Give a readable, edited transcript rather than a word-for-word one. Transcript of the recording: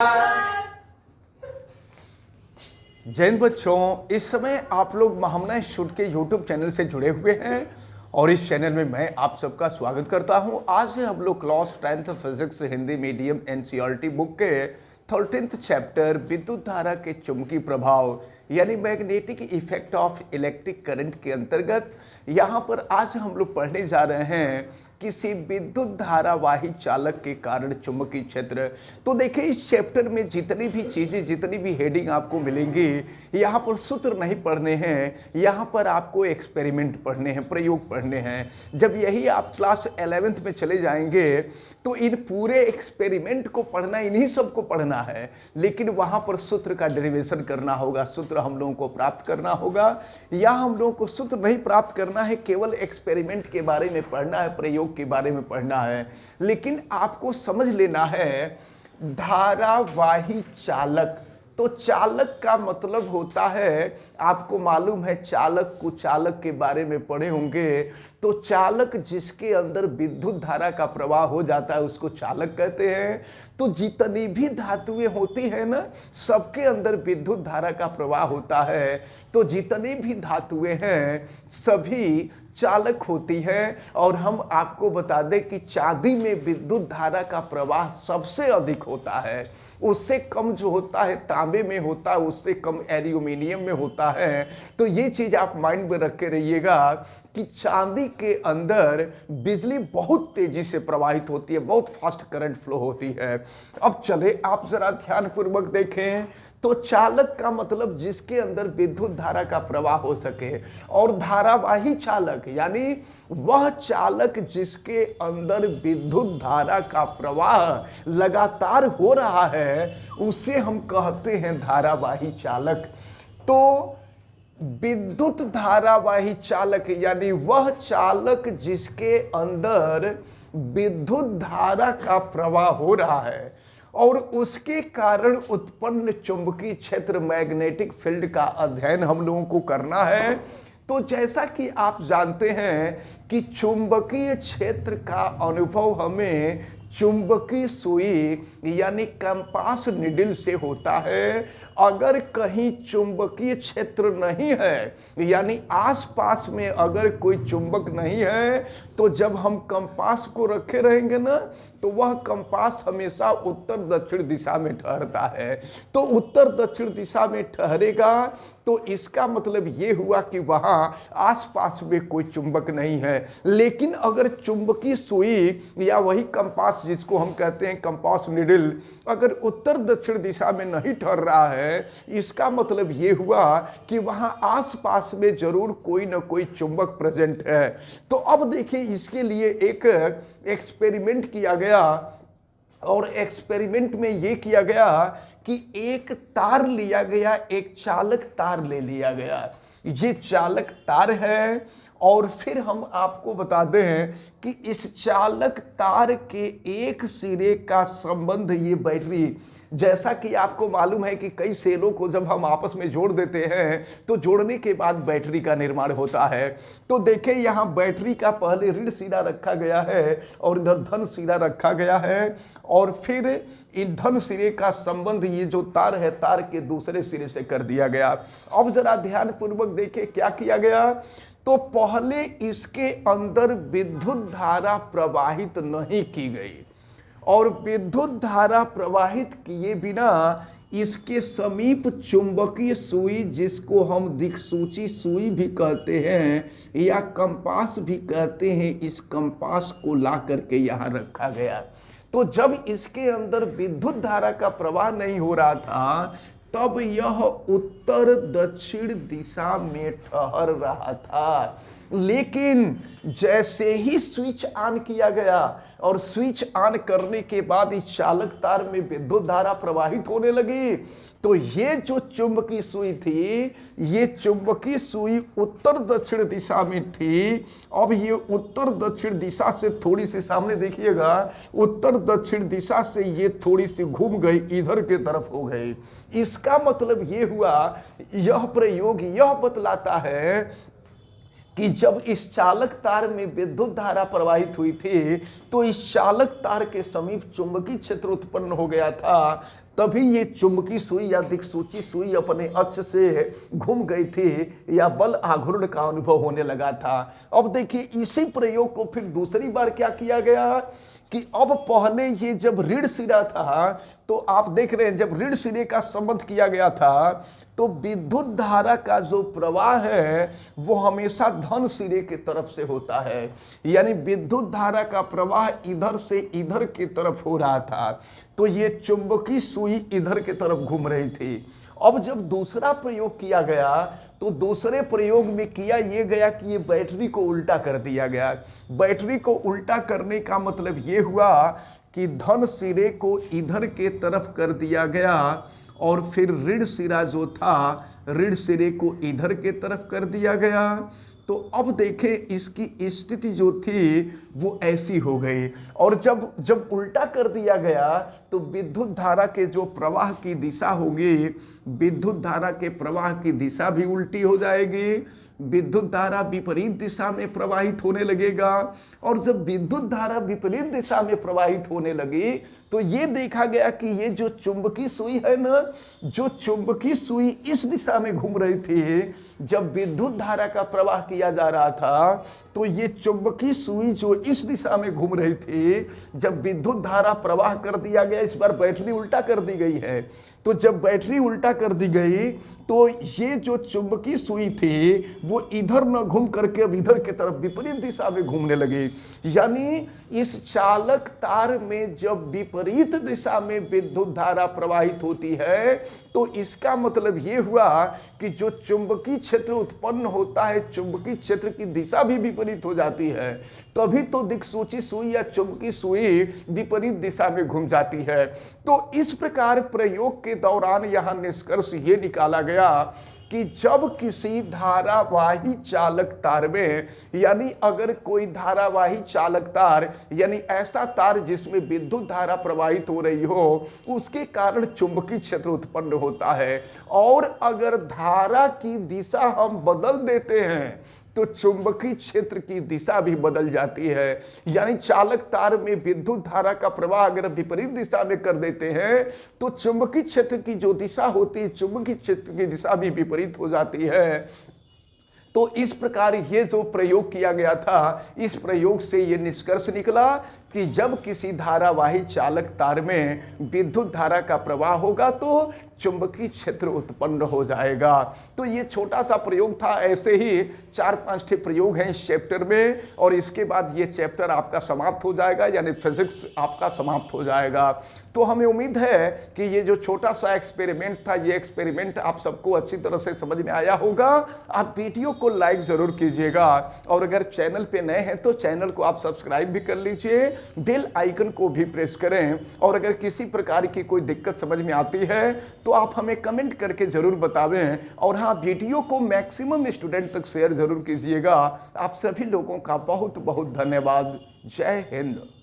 जय हिंद बच्चों, इस समय आप लोग महामना इंस्टीट्यूट के यूट्यूब चैनल से जुड़े हुए हैं और इस चैनल में मैं आप सबका स्वागत करता हूं। आज से हम लोग class 10th physics Hindi medium NCERT book के 13th चैप्टर विद्युत धारा के चुंबकीय प्रभाव यानी magnetic effect of electric current के अंतर्गत यहाँ पर आज हम लोग पढ़ने जा रहे हैं किसी विद्युत धारावाही चालक के कारण चुंबकीय क्षेत्र। तो देखिए, इस चैप्टर में जितनी भी चीज़ें, जितनी भी हेडिंग आपको मिलेंगी, यहाँ पर सूत्र नहीं पढ़ने हैं, यहाँ पर आपको एक्सपेरिमेंट पढ़ने हैं, प्रयोग पढ़ने हैं। जब यही आप क्लास 11th में चले जाएंगे तो इन पूरे एक्सपेरिमेंट को पढ़ना, इन्हीं सबको पढ़ना है, लेकिन वहाँ पर सूत्र का डेरिवेशन करना होगा, सूत्र हम लोगों को प्राप्त करना होगा। या हम लोगों को सूत्र नहीं प्राप्त करना है, केवल एक्सपेरिमेंट के बारे में पढ़ना है, प्रयोग के बारे में पढ़ना है। लेकिन आपको समझ लेना है धारावाही चालक। तो चालक का मतलब होता है, आपको मालूम है, चालक कुचालक के बारे में पढ़े होंगे। तो चालक जिसके अंदर विद्युत धारा का प्रवाह हो जाता है उसको चालक कहते हैं। तो जितनी भी धातुएं होती हैं ना, सबके अंदर विद्युत धारा का प्रवाह होता है। तो जितनी भी धातुएं हैं सभी चालक होती हैं। और हम आपको बता दें कि चांदी में विद्युत धारा का प्रवाह सबसे अधिक होता है। उससे कम जो होता है तांबे में होता है, उससे कम एल्यूमिनियम में होता है। तो ये चीज आप माइंड में रख के रहिएगा कि चांदी के अंदर बिजली बहुत तेजी से प्रवाहित होती है, बहुत फास्ट करंट फ्लो होती है। अब चले आप जरा ध्यानपूर्वक देखें। तो चालक का मतलब जिसके अंदर विद्युत धारा का प्रवाह हो सके, और धारावाही चालक यानी वह चालक जिसके अंदर विद्युत धारा का प्रवाह लगातार हो रहा है उसे हम कहते हैं धारावाही चालक। तो विद्युत धारावाही चालक यानी वह चालक जिसके अंदर विद्युत धारा का प्रवाह हो रहा है और उसके कारण उत्पन्न चुंबकीय क्षेत्र, मैग्नेटिक फील्ड का अध्ययन हम लोगों को करना है। तो जैसा कि आप जानते हैं कि चुंबकीय क्षेत्र का अनुभव हमें चुंबकीय सुई यानी कंपास निडल से होता है। अगर कहीं चुंबकीय क्षेत्र नहीं है यानी आसपास में अगर कोई चुंबक नहीं है तो जब हम कंपास को रखे रहेंगे ना तो वह कंपास हमेशा उत्तर दक्षिण दिशा में ठहरता है। तो उत्तर दक्षिण दिशा में ठहरेगा तो इसका मतलब ये हुआ कि वहां आसपास में कोई चुंबक नहीं है। लेकिन अगर चुंबकीय सुई या वही कंपास जिसको हम कहते हैं कंपास निडल अगर उत्तर दक्षिण दिशा में नहीं ठहर रहा है, इसका मतलब ये हुआ कि वहां आसपास में जरूर कोई ना कोई चुंबक प्रेजेंट है। तो अब देखिए, इसके लिए एक एक्सपेरिमेंट किया गया और एक्सपेरिमेंट में यह किया गया कि एक तार लिया गया, एक चालक तार ले लिया गया। ये चालक तार है और फिर हम आपको बता दें कि इस चालक तार के एक सिरे का संबंध ये बैटरी, जैसा कि आपको मालूम है कि कई सेलों को जब हम आपस में जोड़ देते हैं तो जोड़ने के बाद बैटरी का निर्माण होता है। तो देखें, यहाँ बैटरी का पहले ऋण सिरा रखा गया है और इधर धन सिरा रखा गया है और फिर इन धन सिरे का संबंध ये जो तार है तार के दूसरे सिरे से कर दिया गया। अब जरा ध्यानपूर्वक देखिए क्या किया गया। तो पहले इसके अंदर विद्युत धारा प्रवाहित नहीं की गई और विद्युत धारा प्रवाहित किए बिना इसके समीप चुंबकीय सुई, जिसको हम दिक्सूची सुई भी कहते हैं या कंपास भी कहते हैं, इस कंपास को ला करके यहाँ रखा गया। तो जब इसके अंदर विद्युत धारा का प्रवाह नहीं हो रहा था तब यह उत्तर दक्षिण दिशा में ठहर रहा था। लेकिन जैसे ही स्विच ऑन किया गया और स्विच ऑन करने के बाद इस चालक तार में विद्युत धारा प्रवाहित होने लगी, तो ये जो चुंबकीय सुई थी, ये चुंबकीय सुई उत्तर दक्षिण दिशा में थी। अब ये उत्तर दक्षिण दिशा से थोड़ी सी सामने देखिएगा, उत्तर दक्षिण दिशा से ये थोड़ी सी घूम गई, इधर के तरफ हो गई। इसका मतलब ये हुआ, यह प्रयोग यह बतलाता है कि जब इस चालक तार में विद्युत धारा प्रवाहित हुई थी तो इस चालक तार के समीप चुंबकीय क्षेत्र उत्पन्न हो गया था। तभी ये चुंबकीय सुई या दिक्सूची सुई अपने अक्ष से घूम गई थी या बल आघूर्ण का अनुभव होने लगा था। अब देखिए इसी प्रयोग को फिर दूसरी बार क्या किया गया कि अब पहले ये जब ऋण सिरा था तो आप देख रहे हैं जब ऋण सिरे का संबंध किया गया था तो विद्युत धारा का जो प्रवाह है वो हमेशा धन सिरे की तरफ से होता है, यानी विद्युत धारा का प्रवाह इधर से इधर की तरफ हो रहा था। तो ये चुंबकीय सुई इधर की तरफ घूम रही थी। अब जब दूसरा प्रयोग किया गया तो दूसरे प्रयोग में किया ये गया कि ये बैटरी को उल्टा कर दिया गया। बैटरी को उल्टा करने का मतलब ये हुआ कि धन सिरे को इधर के तरफ कर दिया गया और फिर ऋण सिरा जो था ऋण सिरे को इधर के तरफ कर दिया गया। तो अब देखें इसकी स्थिति जो थी वो ऐसी हो गई और जब जब उल्टा कर दिया गया तो विद्युत धारा के जो प्रवाह की दिशा होगी, विद्युत धारा के प्रवाह की दिशा भी उल्टी हो जाएगी, विद्युत धारा विपरीत दिशा में प्रवाहित होने लगेगा। और जब विद्युत धारा विपरीत दिशा में प्रवाहित होने लगी तो ये देखा गया कि ये जो चुंबकीय सुई है ना, जो चुंबकीय सुई इस दिशा में घूम रही थी, जब विद्युत धारा का प्रवाह किया जा रहा था तो ये चुंबकीय सुई जो इस दिशा में घूम रही थी, जब विद्युत धारा प्रवाह कर दिया गया, इस बार बैटरी उल्टा कर दी गई है, तो जब बैटरी उल्टा कर दी गई तो ये जो चुंबकीय सुई थी वो इधर न घूम करके अब इधर की तरफ विपरीत दिशा में घूमने लगी। यानी इस चालक तार में जब विपरीत दिशा में विद्युत धारा प्रवाहित होती है तो इसका मतलब ये हुआ कि जो चुंबकीय क्षेत्र उत्पन्न होता है, चुंबकीय क्षेत्र की दिशा भी विपरीत हो जाती है, तभी तो दिक्सूची सुई या चुंबकीय सुई विपरीत दिशा में घूम जाती है। तो इस प्रकार प्रयोग के दौरान यहां निष्कर्ष ये निकाला गया कि जब किसी धारावाही चालक तार में, यानी अगर कोई धारावाही चालक तार यानी ऐसा तार जिसमें विद्युत धारा प्रवाहित हो रही हो, उसके कारण चुंबकीय क्षेत्र उत्पन्न होता है और अगर धारा की दिशा हम बदल देते हैं तो चुंबकीय क्षेत्र की दिशा भी बदल जाती है। यानी चालक तार में विद्युत धारा का प्रवाह अगर विपरीत दिशा में कर देते हैं तो चुंबकीय क्षेत्र की जो दिशा होती है, चुंबकीय क्षेत्र की दिशा भी विपरीत हो जाती है। तो इस प्रकार ये जो प्रयोग किया गया था, इस प्रयोग से ये निष्कर्ष निकला कि जब किसी धारावाही चालक तार में विद्युत धारा का प्रवाह होगा तो चुंबकीय क्षेत्र उत्पन्न हो जाएगा। तो ये छोटा सा प्रयोग था, ऐसे ही 4-5 प्रयोग हैं इस चैप्टर में और इसके बाद ये चैप्टर आपका समाप्त हो जाएगा, यानी फिजिक्स आपका समाप्त हो जाएगा। तो हमें उम्मीद है कि ये जो छोटा सा एक्सपेरिमेंट था, ये एक्सपेरिमेंट आप सबको अच्छी तरह से समझ में आया होगा। आप वीडियो को लाइक जरूर कीजिएगा और अगर चैनल पे नए हैं तो चैनल को आप सब्सक्राइब भी कर लीजिए, बेल आइकन को भी प्रेस करें और अगर किसी प्रकार की कोई दिक्कत समझ में आती है तो आप हमें कमेंट करके जरूर बतावें और हाँ, वीडियो को मैक्सिमम स्टूडेंट तक शेयर जरूर कीजिएगा। आप सभी लोगों का बहुत बहुत धन्यवाद। जय हिंद।